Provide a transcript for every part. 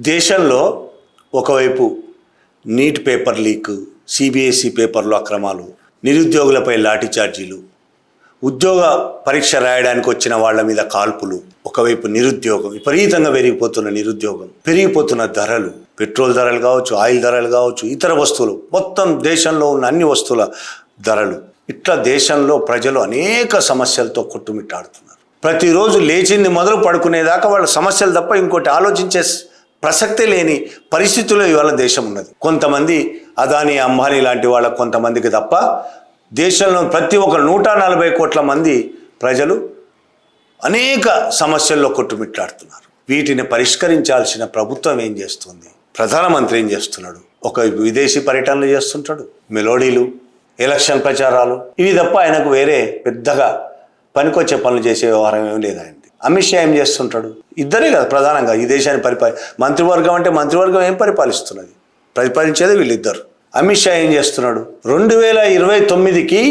దేశంలో ఒకవైపు neat paper leak, CBSE పేపర్లో అక్రమాలు, నిరుద్యోగులపై లాఠీ చార్జీలు, ఉద్యోగ పరీక్ష రాయడానికి వచ్చిన వాళ్ళ మీద కాల్పులు, ఒకవైపు నిరుద్యోగం, విపరీతంగా పెరిగిపోతున్న ధరలు, పెట్రోల్ ధరలు కావచ్చు, ఆయిల్ ధరలు కావచ్చు, ఇతర వస్తువులు, మొత్తం దేశంలో ఉన్న అన్ని వస్తువుల ధరలు, ఇట్లా దేశంలో ప్రజలు అనేక సమస్యలతో కొట్టుమిట్టాడుతున్నారు. ప్రతిరోజు లేచింది మొదలు పడుకునేదాకా వాళ్ళ సమస్యలు తప్ప ఇంకోటి ఆలోచించే ప్రసక్తే లేని పరిస్థితుల్లో ఇవాళ దేశం ఉన్నది. కొంతమంది అదానీ, అంబానీ లాంటి వాళ్ళ కొంతమందికి తప్ప దేశంలో ప్రతి ఒక్క 140 కోట్ల మంది ప్రజలు అనేక సమస్యల్లో కొట్టుమిట్టాడుతున్నారు. వీటిని పరిష్కరించాల్సిన ప్రభుత్వం ఏం చేస్తుంది? ప్రధానమంత్రి ఏం చేస్తున్నాడు? ఒక విదేశీ పర్యటనలు చేస్తుంటాడు, మెలోడీలు, ఎలక్షన్ ప్రచారాలు, ఇవి తప్ప ఆయనకు వేరే పెద్దగా పనికొచ్చే పనులు చేసే వ్యవహారం ఏం లేదు ఆయనది. అమిత్ షా ఏం చేస్తుంటాడు? ఇద్దరే కదా ప్రధానంగా ఈ దేశాన్ని మంత్రివర్గం అంటే మంత్రివర్గం ఏం పరిపాలిస్తున్నది? పరిపాలించేదే వీళ్ళిద్దరు. అమిత్ షా ఏం చేస్తున్నాడు? 2029కి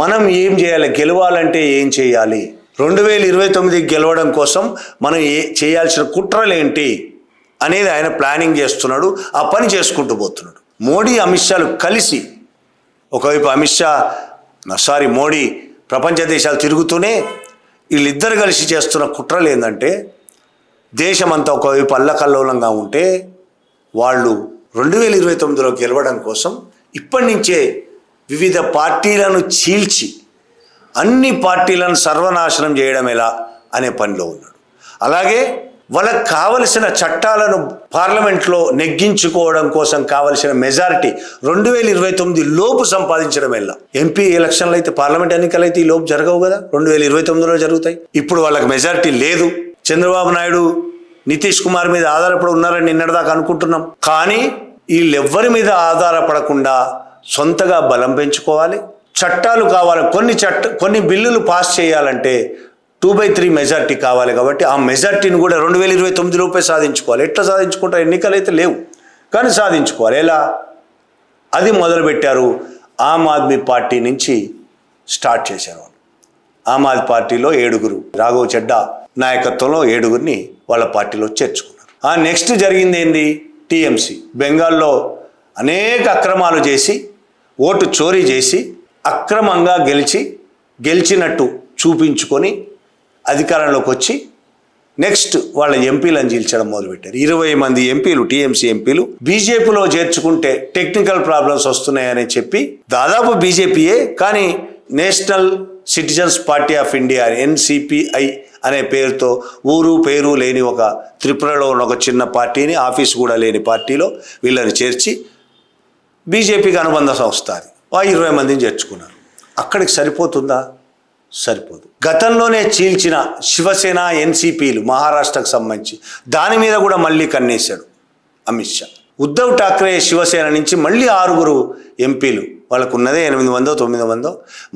మనం ఏం చేయాలి, గెలవాలంటే ఏం చేయాలి, 2029కి గెలవడం కోసం మనం చేయాల్సిన కుట్రలేంటి అనేది ఆయన ప్లానింగ్ చేస్తున్నాడు. ఆ పని చేసుకుంటూ పోతున్నాడు. మోడీ, అమిత్ షాలు కలిసి, ఒకవైపు మోడీ ప్రపంచ దేశాలు తిరుగుతూనే వీళ్ళిద్దరు కలిసి చేస్తున్న కుట్రలు ఏంటంటే, దేశమంతా ఒకవైపు అల్లకల్లోలంగా ఉంటే వాళ్ళు 2029లో గెలవడం కోసం ఇప్పటి నుంచే వివిధ పార్టీలను చీల్చి అన్ని పార్టీలను సర్వనాశనం చేయడం ఎలా అనే పనిలో ఉన్నాడు. అలాగే వాళ్ళకు కావలసిన చట్టాలను పార్లమెంట్లో నెగ్గించుకోవడం కోసం కావలసిన మెజారిటీ 2029 లోపు సంపాదించడం ఎలా. ఎంపీ ఎలక్షన్లు అయితే, పార్లమెంట్ ఎన్నికలు అయితే ఈ లోపు జరగవు కదా, 2029లో జరుగుతాయి. ఇప్పుడు వాళ్ళకి మెజారిటీ లేదు. చంద్రబాబు నాయుడు, నితీష్ కుమార్ మీద ఆధారపడి ఉన్నారని నిన్నటిదాకా అనుకుంటున్నాం. కానీ వీళ్ళెవ్వరి మీద ఆధారపడకుండా సొంతగా బలం పెంచుకోవాలి. చట్టాలు కావాలి, కొన్ని బిల్లులు పాస్ చేయాలంటే 2/3 మెజార్టీ కావాలి. కాబట్టి ఆ మెజార్టీని కూడా 2029 లోపే సాధించుకోవాలి. ఎట్లా సాధించుకుంటారు? ఎన్నికలు అయితే లేవు కానీ సాధించుకోవాలి. ఎలా? అది మొదలుపెట్టారు. ఆమ్ ఆద్మీ పార్టీ నుంచి స్టార్ట్ చేశారు. ఆమ్ ఆద్మీ పార్టీలో 7 రాఘవ్ చెడ్డా నాయకత్వంలో 7 వాళ్ళ పార్టీలో చేర్చుకున్నారు. ఆ నెక్స్ట్ జరిగింది ఏంది? టీఎంసీ బెంగాల్లో అనేక అక్రమాలు చేసి, ఓటు చోరీ చేసి, అక్రమంగా గెలిచినట్టు చూపించుకొని అధికారంలోకి వచ్చి నెక్స్ట్ వాళ్ళ ఎంపీలను చీల్చడం మొదలుపెట్టారు. 20 మంది ఎంపీలు, టీఎంసీ ఎంపీలు బీజేపీలో చేర్చుకుంటే టెక్నికల్ ప్రాబ్లమ్స్ వస్తున్నాయని చెప్పి, దాదాపు బీజేపీయే కానీ national citizens party of India NCPI అనే పేరుతో ఊరు పేరు లేని ఒక త్రిపురలో ఉన్న ఒక చిన్న పార్టీని, ఆఫీస్ కూడా లేని పార్టీలో వీళ్ళని చేర్చి బీజేపీకి అనుబంధ సంస్థ అది. 20 మందిని చేర్చుకున్నారు. అక్కడికి సరిపోతుందా? సరిపోదు. గతంలోనే చీల్చిన శివసేన, NCPలు మహారాష్ట్రకు సంబంధించి దాని మీద కూడా మళ్ళీ కన్నేశాడు అమిత్ షా. ఉద్ధవ్ ఠాక్రే శివసేన నుంచి మళ్ళీ 6 ఎంపీలు, వాళ్ళకు ఉన్నదే 8 మందో 9 మందో,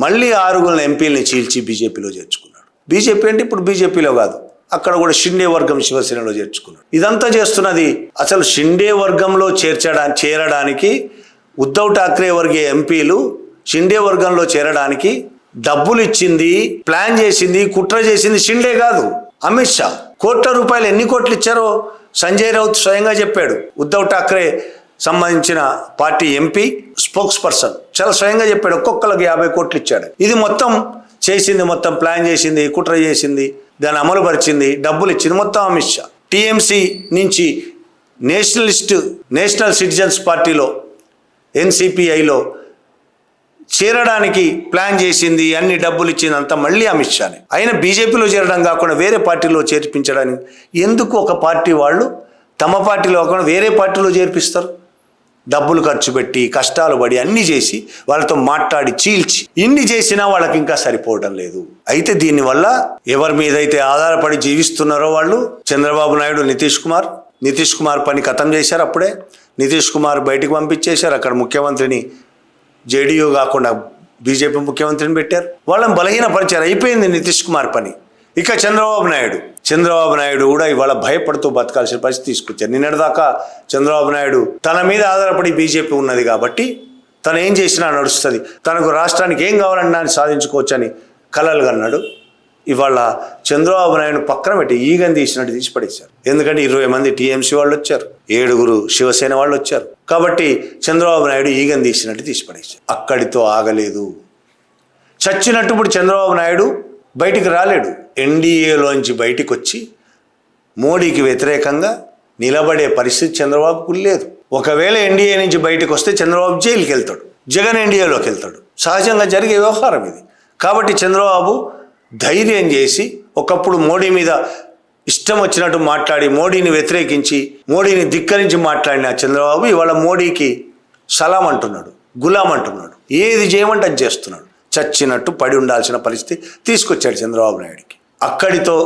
మళ్ళీ 6 ఎంపీలని చీల్చి బీజేపీలో చేర్చుకున్నాడు. బీజేపీ అంటే ఇప్పుడు బీజేపీలో కాదు, అక్కడ కూడా షిండే వర్గం శివసేనలో చేర్చుకున్నాడు. ఇదంతా చేస్తున్నది అసలు షిండే వర్గంలో చేరడానికి ఉద్ధవ్ ఠాక్రే వర్గీయ ఎంపీలు షిండే వర్గంలో చేరడానికి డబ్బులు ఇచ్చింది, ప్లాన్ చేసింది, కుట్ర చేసింది షిండే కాదు, అమిత్ షా. ₹1,00,00,000 ఎన్ని కోట్లు ఇచ్చారో సంజయ్ రౌత్ స్వయంగా చెప్పాడు. ఉద్ధవ్ ఠాక్రే సంబంధించిన పార్టీ ఎంపీ స్పోక్స్ పర్సన్ చాలా స్వయంగా చెప్పాడు, ఒక్కొక్కరికి 50 కోట్లు ఇచ్చాడు. ఇది మొత్తం చేసింది, మొత్తం ప్లాన్ చేసింది, కుట్ర చేసింది, దాన్ని అమలుపరిచింది, డబ్బులు ఇచ్చింది మొత్తం అమిత్ షా. టీఎంసీ నుంచి నేషనల్ సిటిజన్స్ పార్టీలో NCPIలో చేరడానికి ప్లాన్ చేసింది, అన్ని డబ్బులు ఇచ్చిందంతా మళ్ళీ అమిత్ షానే. అయినా బీజేపీలో చేరడం కాకుండా వేరే పార్టీలో చేర్పించడానికి ఎందుకు ఒక పార్టీ వాళ్ళు తమ పార్టీలో కాకుండా వేరే పార్టీలో చేర్పిస్తారు? డబ్బులు ఖర్చు పెట్టి, కష్టాలు పడి, అన్నీ చేసి, వాళ్ళతో మాట్లాడి చీల్చి, ఇన్ని చేసినా వాళ్ళకి ఇంకా సరిపోవడం లేదు. అయితే దీనివల్ల ఎవరి మీద అయితే ఆధారపడి జీవిస్తున్నారో వాళ్ళు, చంద్రబాబు నాయుడు, నితీష్ కుమార్ పని ఖతం చేశారు. అప్పుడే నితీష్ కుమార్ బయటికి పంపించేశారు. అక్కడ ముఖ్యమంత్రిని JDU కాకుండా బీజేపీ ముఖ్యమంత్రిని పెట్టారు. వాళ్ళని బలహీనపరిచారు. అయిపోయింది నితీష్ కుమార్ పని. ఇక చంద్రబాబు నాయుడు కూడా ఇవాళ భయపడుతూ బతకాల్సిన పరిస్థితి తీసుకొచ్చారు. నిన్నటిదాకా చంద్రబాబు నాయుడు తన మీద ఆధారపడి బీజేపీ ఉన్నది కాబట్టి తను ఏం చేసినా నడుస్తుంది, తనకు రాష్ట్రానికి ఏం కావాలన్నా సాధించుకోవచ్చని కలలు కన్నాడు. ఇవాళ చంద్రబాబు నాయుడు పక్కన పెట్టి ఈగని తీసినట్టు తీసి పడేశారు. ఎందుకంటే 20 మంది టీఎంసీ వాళ్ళు వచ్చారు, 7 శివసేన వాళ్ళు వచ్చారు. కాబట్టి చంద్రబాబు నాయుడు ఈగని తీసినట్టు తీసి పడేశారు. అక్కడితో ఆగలేదు. చచ్చినట్టు ఇప్పుడు చంద్రబాబు నాయుడు బయటికి రాలేడు. ఎన్డీఏలోంచి బయటికి వచ్చి మోడీకి వ్యతిరేకంగా నిలబడే పరిస్థితి చంద్రబాబుకు లేదు. ఒకవేళ ఎన్డీఏ నుంచి బయటకు వస్తే చంద్రబాబు జైలుకి వెళ్తాడు, జగన్ ఎన్డీఏలోకి వెళ్తాడు. సహజంగా జరిగే వ్యవహారం ఇది. కాబట్టి చంద్రబాబు ధైర్యం చేసి ఒకప్పుడు మోడీ మీద ఇష్టం వచ్చినట్టు మాట్లాడి మోడీని వ్యతిరేకించి మోడీని ధిక్కరించి మాట్లాడిన చంద్రబాబు ఇవాళ మోడీకి సలాం అంటున్నాడు, గులాం అంటున్నాడు. ఏది చేయమంటే అది చేస్తున్నాడు. చచ్చినట్టు పడి ఉండాల్సిన పరిస్థితి తీసుకొచ్చాడు చంద్రబాబు నాయుడికి. అక్కడితో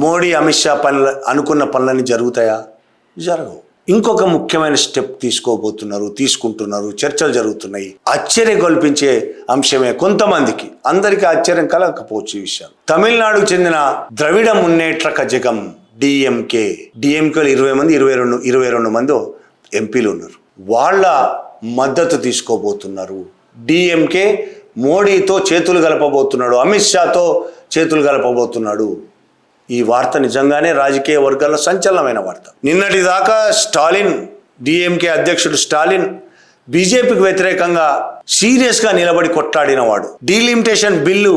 మోడీ అమిత్ షా అనుకున్న పనులన్నీ జరుగుతాయా? జరగవు. ఇంకొక ముఖ్యమైన స్టెప్ తీసుకుంటున్నారు, చర్చలు జరుగుతున్నాయి. ఆశ్చర్యం కల్పించే అంశమే కొంతమందికి, అందరికీ ఆశ్చర్యం కలగకపోవచ్చు ఈ విషయాలు. తమిళనాడుకు చెందిన ద్రవిడ మున్నేట్ర కజగం డిఎంకేలో 20 మంది 22 మంది ఎంపీలు ఉన్నారు. వాళ్ళ మద్దతు తీసుకోబోతున్నారు. డిఎంకే మోడీతో చేతులు కలపబోతున్నాడు, అమిత్ షాతో చేతులు కలపబోతున్నాడు. ఈ వార్త నిజంగానే రాజకీయ వర్గాల్లో సంచలనమైన వార్త. నిన్నటి దాకా స్టాలిన్, డిఎంకే అధ్యక్షుడు స్టాలిన్ బీజేపీకి వ్యతిరేకంగా సీరియస్గా నిలబడి కొట్లాడినవాడు. డీలిమిటేషన్ బిల్లు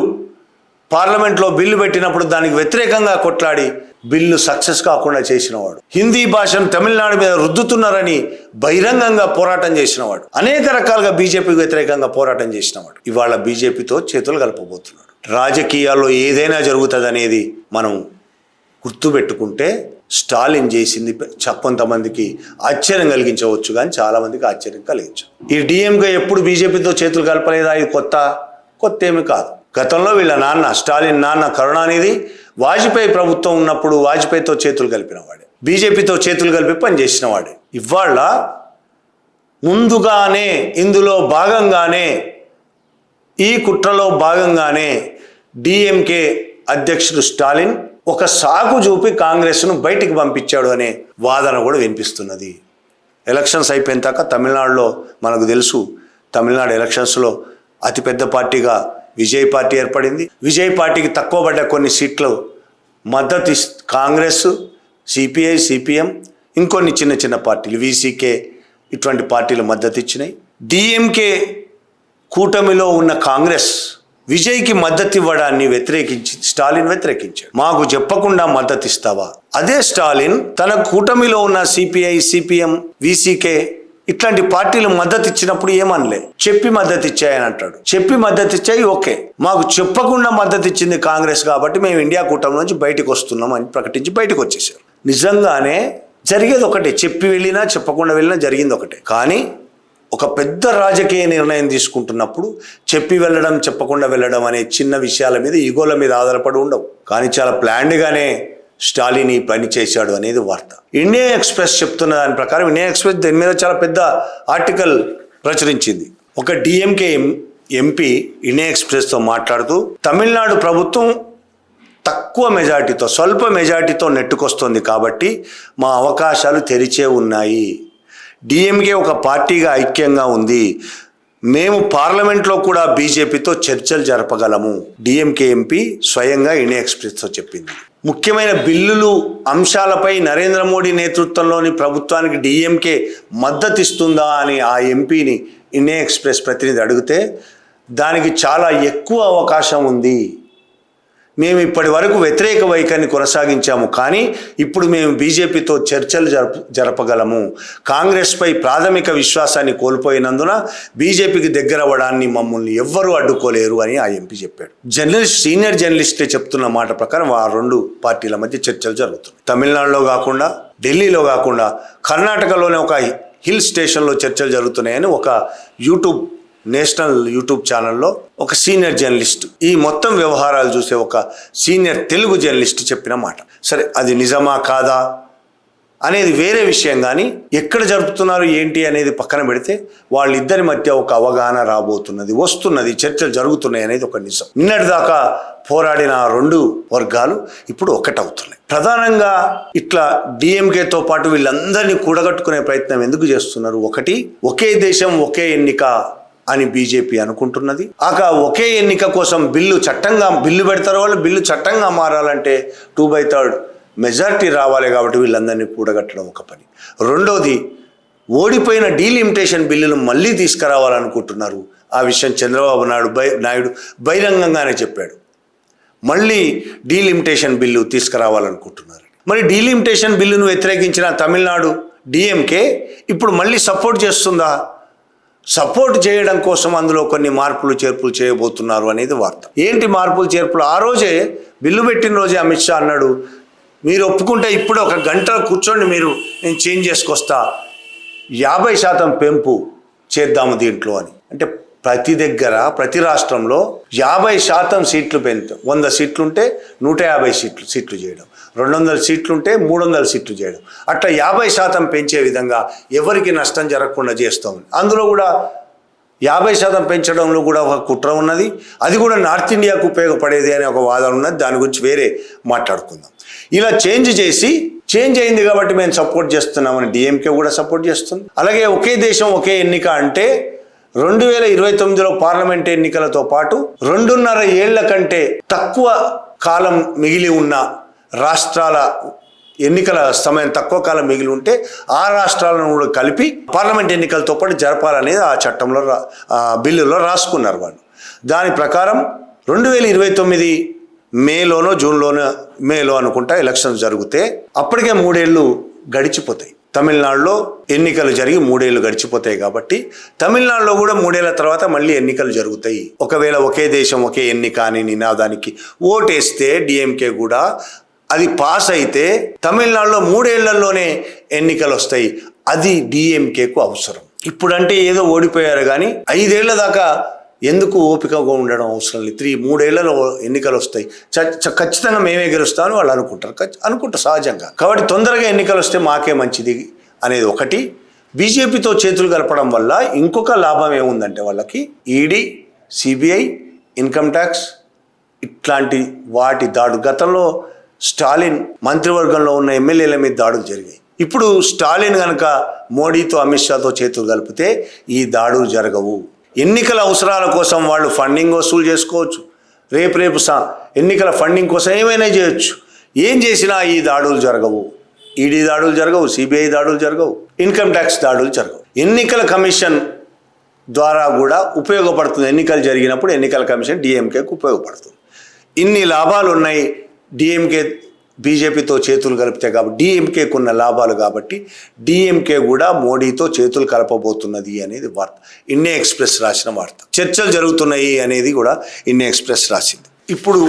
పార్లమెంట్లో బిల్లు పెట్టినప్పుడు దానికి వ్యతిరేకంగా కొట్లాడి బిల్లు సక్సెస్ కాకుండా చేసినవాడు. హిందీ భాషను తమిళనాడు మీద రుద్దుతున్నారని బహిరంగంగా పోరాటం చేసినవాడు. అనేక రకాలుగా బీజేపీకి వ్యతిరేకంగా పోరాటం చేసినవాడు. ఇవాళ బీజేపీతో చేతులు కలపబోతున్నాడు. రాజకీయాల్లో ఏదైనా జరుగుతుంది అనేది మనం గుర్తుపెట్టుకుంటే స్టాలిన్ చేసింది కొంతమందికి ఆశ్చర్యం కలిగించవచ్చు, కానీ చాలామందికి ఆశ్చర్యం కలిగించు. ఈ డిఎంకే ఎప్పుడు బీజేపీతో చేతులు కలపలేదా? ఇది కొత్త ఏమి కాదు. గతంలో వీళ్ళ నాన్న స్టాలిన్ నాన్న కరుణానిధి వాజ్పేయి ప్రభుత్వం ఉన్నప్పుడు వాజ్పేయితో చేతులు కలిపినవాడే, బీజేపీతో చేతులు కలిపి పనిచేసిన వాడే. ఇవాళ ముందుగానే ఇందులో భాగంగానే ఈ కుట్రలో భాగంగానే డిఎంకే అధ్యక్షుడు స్టాలిన్ ఒక సాకు చూపి కాంగ్రెస్ను బయటికి పంపించాడు అనే వాదన కూడా వినిపిస్తున్నది. ఎలక్షన్స్ అయిపోయిన దాకా తమిళనాడులో మనకు తెలుసు, తమిళనాడు ఎలక్షన్స్లో అతిపెద్ద పార్టీగా విజయ్ పార్టీ ఏర్పడింది. విజయ్ పార్టీకి తక్కువ పడ్డ కొన్ని సీట్లు మద్దతు కాంగ్రెస్, సిపిఐ, సిపిఎం, ఇంకొన్ని చిన్న పార్టీలు విసికే ఇటువంటి పార్టీలు మద్దతు ఇచ్చినాయి. డిఎంకే కూటమిలో ఉన్న కాంగ్రెస్ విజయ్కి మద్దతు ఇవ్వడాన్ని స్టాలిన్ వ్యతిరేకించాడు. మాకు చెప్పకుండా మద్దతు ఇస్తావా? అదే స్టాలిన్ తన కూటమిలో ఉన్న సిపిఐ, సిపిఎం, విసికే ఇట్లాంటి పార్టీలు మద్దతు ఇచ్చినప్పుడు ఏమనలే, చెప్పి మద్దతు ఇచ్చాయని అంటాడు. చెప్పి మద్దతు ఇచ్చాయి, ఓకే. మాకు చెప్పకుండా మద్దతు ఇచ్చింది కాంగ్రెస్ కాబట్టి మేము ఇండియా కూటమి నుంచి బయటకు వస్తున్నాం అని ప్రకటించి బయటకు వచ్చేసారు. నిజంగానే జరిగేది ఒకటే, చెప్పి వెళ్ళినా చెప్పకుండా వెళ్ళినా జరిగింది ఒకటే. కానీ ఒక పెద్ద రాజకీయ నిర్ణయం తీసుకుంటున్నప్పుడు చెప్పి వెళ్ళడం, చెప్పకుండా వెళ్ళడం అనే చిన్న విషయాల మీద, ఈగోల మీద ఆధారపడి ఉండవు. కానీ చాలా ప్లాన్డ్గానే స్టాలిన్ ఈ పని చేశాడు అనేది వార్త. ఇండియా ఎక్స్ప్రెస్ చెప్తున్న దాని ప్రకారం ఇండియా ఎక్స్ప్రెస్ దీని మీద చాలా పెద్ద ఆర్టికల్ ప్రచురించింది. ఒక డిఎంకే ఎంపీ ఇండియా ఎక్స్ప్రెస్తో మాట్లాడుతూ తమిళనాడు ప్రభుత్వం తక్కువ మెజార్టీతో, స్వల్ప మెజార్టీతో నెట్టుకొస్తుంది కాబట్టి మా అవకాశాలు తెరిచే ఉన్నాయి. డిఎంకే ఒక పార్టీగా ఐక్యంగా ఉంది. మేము పార్లమెంట్లో కూడా బీజేపీతో చర్చలు జరపగలము. డిఎంకే ఎంపీ స్వయంగా ఇండియా ఎక్స్ప్రెస్తో చెప్పింది. ముఖ్యమైన బిల్లులు అంశాలపై నరేంద్ర మోడీ నేతృత్వంలోని ప్రభుత్వానికి డిఎంకే మద్దతు ఇస్తుందా అని ఆ ఎంపీని ఇండియా ఎక్స్ప్రెస్ ప్రతినిధి అడిగితే దానికి చాలా ఎక్కువ అవకాశం ఉంది. మేము ఇప్పటి వరకు వ్యతిరేక వైఖరిని కొనసాగించాము, కానీ ఇప్పుడు మేము బీజేపీతో చర్చలు జరపగలము. కాంగ్రెస్పై ప్రాథమిక విశ్వాసాన్ని కోల్పోయినందున బీజేపీకి దగ్గర అవ్వడాన్ని మమ్మల్ని ఎవ్వరూ అడ్డుకోలేరు అని ఆ ఎంపీ చెప్పాడు. సీనియర్ జర్నలిస్టే చెప్తున్న మాట ప్రకారం ఆ రెండు పార్టీల మధ్య చర్చలు జరుగుతున్నాయి. తమిళనాడులో కాకుండా, ఢిల్లీలో కాకుండా కర్ణాటకలోనే ఒక హిల్ స్టేషన్లో చర్చలు జరుగుతున్నాయని ఒక నేషనల్ యూట్యూబ్ ఛానల్లో ఒక సీనియర్ జర్నలిస్ట్, ఈ మొత్తం వ్యవహారాలు చూసే ఒక సీనియర్ తెలుగు జర్నలిస్ట్ చెప్పిన మాట. సరే, అది నిజమా కాదా అనేది వేరే విషయం, కానీ ఎక్కడ జరుపుతున్నారు ఏంటి అనేది పక్కన పెడితే వాళ్ళిద్దరి మధ్య ఒక అవగాహన వస్తున్నది, చర్చలు జరుగుతున్నాయి అనేది ఒక నిజం. నిన్నటి దాకా పోరాడిన రెండు వర్గాలు ఇప్పుడు ఒక్కటవుతున్నాయి. ప్రధానంగా ఇట్లా డిఎంకేతో పాటు వీళ్ళందరినీ కూడగట్టుకునే ప్రయత్నం ఎందుకు చేస్తున్నారు? ఒకటి, ఒకే దేశం ఒకే ఎన్నిక అని బీజేపీ అనుకుంటున్నది. ఒకే ఎన్నిక కోసం బిల్లు పెడతారు. వాళ్ళు బిల్లు చట్టంగా మారాలంటే 2/3 మెజారిటీ రావాలి. కాబట్టి వీళ్ళందరినీ కూడగట్టడం ఒక పని. రెండోది, ఓడిపోయిన డీలిమిటేషన్ బిల్లును మళ్ళీ తీసుకురావాలనుకుంటున్నారు. ఆ విషయం చంద్రబాబు నాయుడు బహిరంగంగానే చెప్పాడు. మళ్ళీ డీలిమిటేషన్ బిల్లు తీసుకురావాలనుకుంటున్నారు. మరి డీలిమిటేషన్ బిల్లును వ్యతిరేకించిన తమిళనాడు డిఎంకే ఇప్పుడు మళ్ళీ సపోర్ట్ చేస్తుందా? సపోర్ట్ చేయడం కోసం అందులో కొన్ని మార్పులు చేర్పులు చేయబోతున్నారు అనేది వార్త. ఏంటి మార్పులు చేర్పులు? ఆ రోజే బిల్లు పెట్టిన రోజే అమిత్ షా అన్నాడు, మీరు ఒప్పుకుంటే ఇప్పుడు 1 గంట కూర్చోండి, నేను చేంజ్ చేసుకొస్తా, 50% పెంపు చేద్దాము దీంట్లో అని. అంటే ప్రతి రాష్ట్రంలో 50% సీట్లు పెంచు. 100 సీట్లుంటే 150 సీట్లు చేయడం, 200 సీట్లుంటే 300 సీట్లు చేయడం, అట్లా 50% పెంచే విధంగా ఎవరికి నష్టం జరగకుండా చేస్తామని. అందులో కూడా 50% పెంచడంలో కూడా ఒక కుట్ర ఉన్నది. అది కూడా నార్త్ ఇండియాకు ఉపయోగపడేది అనే ఒక వాదన ఉన్నది. దాని గురించి వేరే మాట్లాడుకుందాం. ఇలా చేంజ్ అయింది కాబట్టి మేము సపోర్ట్ చేస్తున్నామని డిఎంకే కూడా సపోర్ట్ చేస్తుంది. అలాగే ఒకే దేశం ఒకే ఎన్నిక అంటే 2029లో పార్లమెంట్ ఎన్నికలతో పాటు 2.5 ఏళ్ల కంటే తక్కువ కాలం మిగిలి ఉన్న రాష్ట్రాల ఎన్నికల సమయం తక్కువ కాలం మిగిలి ఉంటే ఆ రాష్ట్రాలను కూడా కలిపి పార్లమెంట్ ఎన్నికలతో పాటు జరపాలనేది ఆ చట్టంలో బిల్లులో రాసుకున్నారు వాళ్ళు. దాని ప్రకారం 2029 మేలో అనుకుంటా ఎలక్షన్స్ జరిగితే అప్పటికే 3 ఏళ్ళు గడిచిపోతాయి. తమిళనాడులో ఎన్నికలు జరిగి 3 ఏళ్ళు గడిచిపోతాయి. కాబట్టి తమిళనాడులో కూడా 3 ఏళ్ల తర్వాత మళ్ళీ ఎన్నికలు జరుగుతాయి. ఒకవేళ ఒకే దేశం ఒకే ఎన్నిక అని నినాదానికి ఓటేస్తే డిఎంకే కూడా అది పాస్ అయితే తమిళనాడులో 3 ఏళ్లలోనే ఎన్నికలు వస్తాయి. అది డిఎంకేకు అవసరం. ఇప్పుడంటే ఏదో ఓడిపోయారు కానీ 5 ఏళ్ల దాకా ఎందుకు ఓపికగా ఉండడం అవసరం లేదు. 3 ఏళ్లలో ఎన్నికలు వస్తాయి, ఖచ్చితంగా మేమే గెలుస్తామని వాళ్ళు అనుకుంటారు సహజంగా. కాబట్టి తొందరగా ఎన్నికలు వస్తే మాకే మంచిది అనేది ఒకటి. బీజేపీతో చేతులు కలపడం వల్ల ఇంకొక లాభం ఏముందంటే వాళ్ళకి ఈడీ, సిబిఐ, ఇన్కమ్ ట్యాక్స్ ఇట్లాంటి వాటి గతంలో స్టాలిన్ మంత్రివర్గంలో ఉన్న ఎమ్మెల్యేల మీద దాడులు జరిగాయి. ఇప్పుడు స్టాలిన్ కనుక మోడీతో అమిత్ షాతో చేతులు కలిపితే ఈ దాడులు జరగవు. ఎన్నికల అవసరాల కోసం వాళ్ళు ఫండింగ్ వసూలు చేసుకోవచ్చు. రేపు ఎన్నికల ఫండింగ్ కోసం ఏమైనా చేయొచ్చు. ఏం చేసినా ఈ దాడులు జరగవు. ఈడీ దాడులు జరగవు, సిబిఐ దాడులు జరగవు, ఇన్కమ్ ట్యాక్స్ దాడులు జరగవు. ఎన్నికల కమిషన్ ద్వారా కూడా ఉపయోగపడుతుంది. ఎన్నికలు జరిగినప్పుడు ఎన్నికల కమిషన్ డిఎంకేకు ఉపయోగపడుతుంది. ఇన్ని లాభాలు ఉన్నాయి డిఎంకే బీజేపీతో చేతులు కలిపితే. కాబట్టి డిఎంకేకు ఉన్న లాభాలు కాబట్టి డిఎంకే కూడా మోడీతో చేతులు కలపబోతున్నది అనేది వార్త. ఇండియన్ ఎక్స్ప్రెస్ రాసిన వార్త. చర్చలు జరుగుతున్నాయి అనేది కూడా ఇండియన్ ఎక్స్ప్రెస్ రాసింది. ఇప్పుడు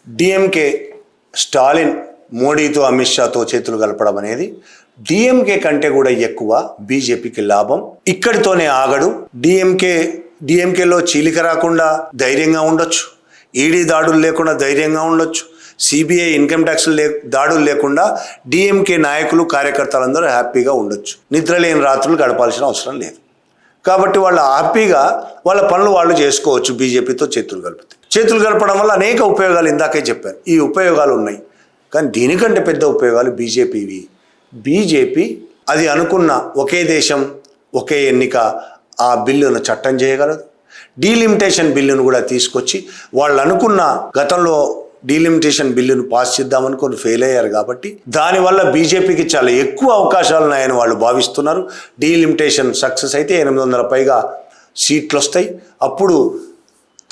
డిఎంకే స్టాలిన్ మోడీతో అమిత్ షాతో చేతులు కలపడం అనేది డిఎంకే కంటే కూడా ఎక్కువ బీజేపీకి లాభం. ఇక్కడితోనే ఆగడు. డిఎంకేలో చీలిక రాకుండా ధైర్యంగా ఉండొచ్చు, ఈడీ దాడులు లేకుండా ధైర్యంగా ఉండొచ్చు, సిబిఐ ఇన్కమ్ ట్యాక్స్ దాడులు లేకుండా డిఎంకే నాయకులు కార్యకర్తలందరూ హ్యాపీగా ఉండొచ్చు. నిద్రలేని రాత్రులు గడపాల్సిన అవసరం లేదు. కాబట్టి వాళ్ళు హ్యాపీగా వాళ్ళ పనులు వాళ్ళు చేసుకోవచ్చు బీజేపీతో చేతులు కలిపితే. చేతులు కలపడం వల్ల అనేక ఉపయోగాలు ఇందాకే చెప్పారు. ఈ ఉపయోగాలు ఉన్నాయి. కానీ దీనికంటే పెద్ద ఉపయోగాలు బీజేపీవి. బీజేపీ అది అనుకున్న ఒకే దేశం ఒకే ఎన్నిక ఆ బిల్లును చట్టం చేయగలదు. డీలిమిటేషన్ బిల్లును కూడా తీసుకొచ్చి వాళ్ళు అనుకున్న గతంలో డీలిమిటేషన్ బిల్లును పాస్ చేద్దామని కొన్ని ఫెయిల్ అయ్యారు. కాబట్టి దానివల్ల బీజేపీకి చాలా ఎక్కువ అవకాశాలు ఉన్నాయని వాళ్ళు భావిస్తున్నారు. డీలిమిటేషన్ సక్సెస్ అయితే 800 పైగా సీట్లు వస్తాయి. అప్పుడు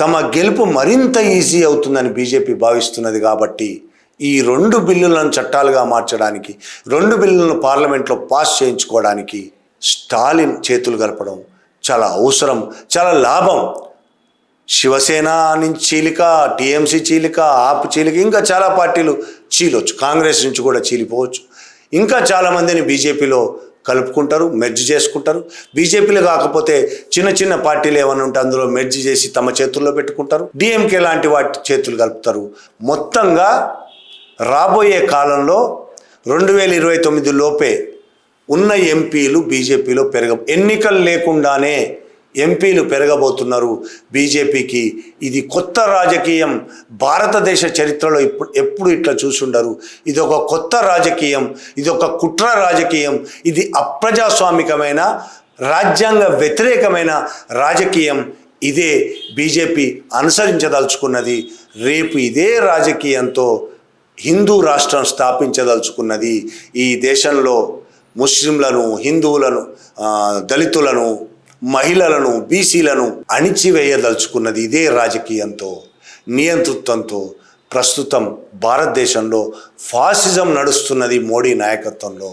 తమ గెలుపు మరింత ఈజీ అవుతుందని బీజేపీ భావిస్తున్నది. కాబట్టి ఈ 2 బిల్లులను చట్టాలుగా మార్చడానికి, 2 బిల్లులను పార్లమెంట్లో పాస్ చేయించుకోవడానికి స్టాలిన్ చేతులు కలపడం చాలా అవసరం, చాలా లాభం. శివసేన నుంచి చీలిక, టీఎంసీ చీలిక, ఆప్ చీలిక, ఇంకా చాలా పార్టీలు చీలొచ్చు. కాంగ్రెస్ నుంచి కూడా చీలిపోవచ్చు. ఇంకా చాలామందిని బీజేపీలో కలుపుకుంటారు, మెర్జ్ చేసుకుంటారు. బీజేపీలో కాకపోతే చిన్న పార్టీలు ఏమైనా ఉంటే అందులో మెర్జ్ చేసి తమ చేతుల్లో పెట్టుకుంటారు. డిఎంకే లాంటి వాటి చేతులు కలుపుతారు. మొత్తంగా రాబోయే కాలంలో 2029 లోపే ఉన్న ఎంపీలు బీజేపీలో ఎన్నికలు లేకుండానే ఎంపీలు పెరగబోతున్నారు. బీజేపీకి ఇది కొత్త రాజకీయం. భారతదేశ చరిత్రలో ఎప్పుడు ఇట్లా చూసుండరు. ఇది ఒక కొత్త రాజకీయం, ఇది ఒక కుట్ర రాజకీయం, ఇది అప్రజాస్వామికమైన రాజ్యాంగ వ్యతిరేకమైన రాజకీయం ఇదే బీజేపీ అనుసరించదలుచుకున్నది. రేపు ఇదే రాజకీయంతో హిందూ రాష్ట్రం స్థాపించదలుచుకున్నది. ఈ దేశంలో ముస్లింలను, హిందువులను, దళితులను, మహిళలను, బీసీలను అణిచివేయదలుచుకున్నది ఇదే రాజకీయంతో, నియంతృత్వంతో. ప్రస్తుతం భారతదేశంలో ఫాసిజం నడుస్తున్నది మోడీ నాయకత్వంలో.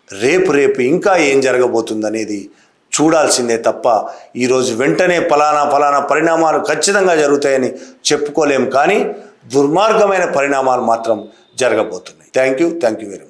రేపు ఇంకా ఏం జరగబోతుందనేది చూడాల్సిందే తప్ప ఈరోజు వెంటనే ఫలానా పరిణామాలు ఖచ్చితంగా జరుగుతాయని చెప్పుకోలేం. కానీ దుర్మార్గమైన పరిణామాలు మాత్రం జరగబోతున్నాయి. Thank you very much.